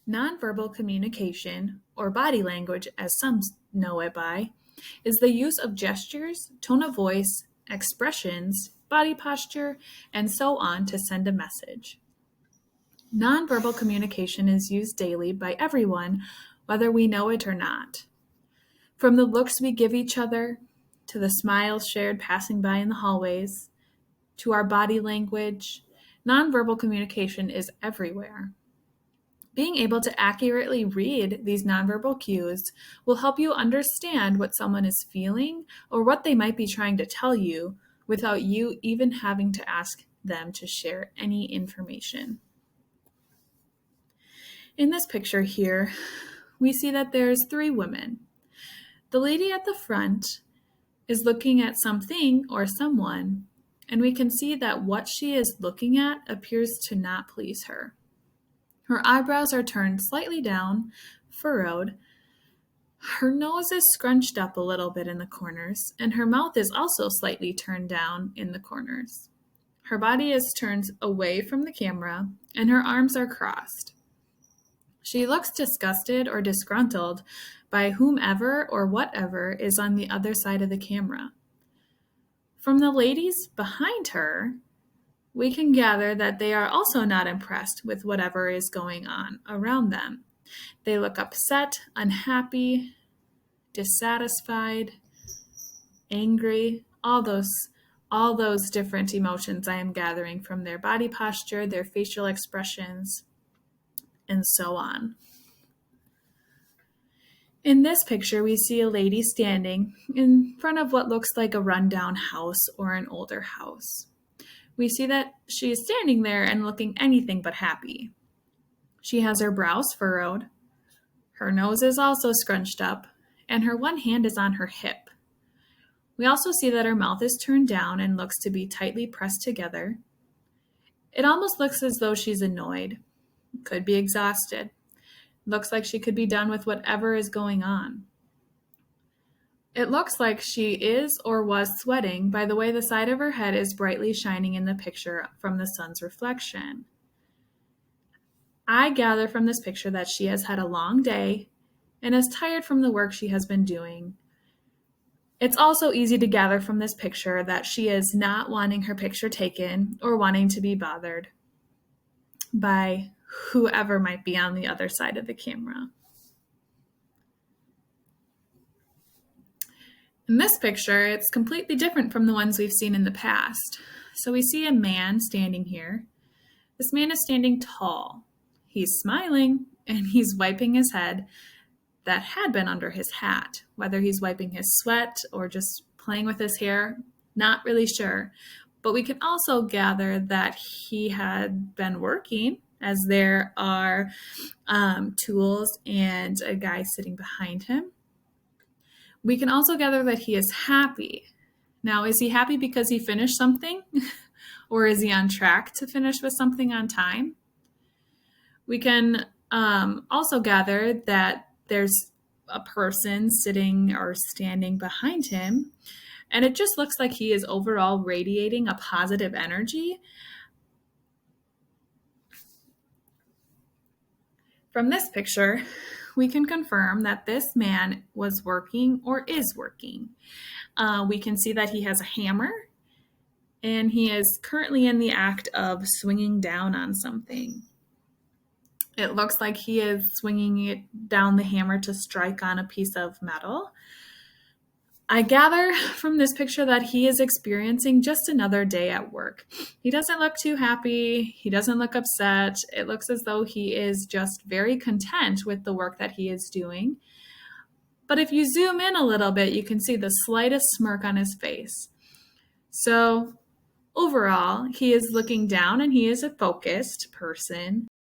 Nonverbal communication, or body language as some know it by, is the use of gestures, tone of voice, expressions, body posture, and so on to send a message. Nonverbal communication is used daily by everyone, whether we know it or not. From the looks we give each other, to the smiles shared passing by in the hallways, to our body language, nonverbal communication is everywhere. Being able to accurately read these nonverbal cues will help you understand what someone is feeling or what they might be trying to tell you without you even having to ask them to share any information. In this picture here, we see that there's 3 women. The lady at the front is looking at something or someone, and we can see that what she is looking at appears to not please her. Her eyebrows are turned slightly down, furrowed. Her nose is scrunched up a little bit in the corners, and her mouth is also slightly turned down in the corners. Her body is turned away from the camera, and her arms are crossed. She looks disgusted or disgruntled by whomever or whatever is on the other side of the camera. From the ladies behind her, we can gather that they are also not impressed with whatever is going on around them. They look upset, unhappy, dissatisfied, angry, all those different emotions I am gathering from their body posture, their facial expressions, and so on. In this picture, we see a lady standing in front of what looks like a rundown house or an older house. We see that she is standing there and looking anything but happy. She has her brows furrowed, her nose is also scrunched up, and her one hand is on her hip. We also see that her mouth is turned down and looks to be tightly pressed together. It almost looks as though she's annoyed, could be exhausted. Looks like she could be done with whatever is going on. It looks like she is or was sweating by the way the side of her head is brightly shining in the picture from the sun's reflection. I gather from this picture that she has had a long day and is tired from the work she has been doing. It's also easy to gather from this picture that she is not wanting her picture taken or wanting to be bothered by whoever might be on the other side of the camera. In this picture, it's completely different from the ones we've seen in the past. So we see a man standing here. This man is standing tall. He's smiling and he's wiping his head that had been under his hat. Whether he's wiping his sweat or just playing with his hair, not really sure. But we can also gather that he had been working, as there are tools and a guy sitting behind him. We can also gather that he is happy. Now, is he happy because he finished something? Or is he on track to finish with something on time? We can also gather that there's a person sitting or standing behind him, and it just looks like he is overall radiating a positive energy. From this picture, we can confirm that this man was working or is working. We can see that he has a hammer, and he is currently in the act of swinging down on something. It looks like he is swinging it down the hammer to strike on a piece of metal. I gather from this picture that he is experiencing just another day at work. He doesn't look too happy. He doesn't look upset. It looks as though he is just very content with the work that he is doing. But if you zoom in a little bit, you can see the slightest smirk on his face. So overall, he is looking down and he is a focused person.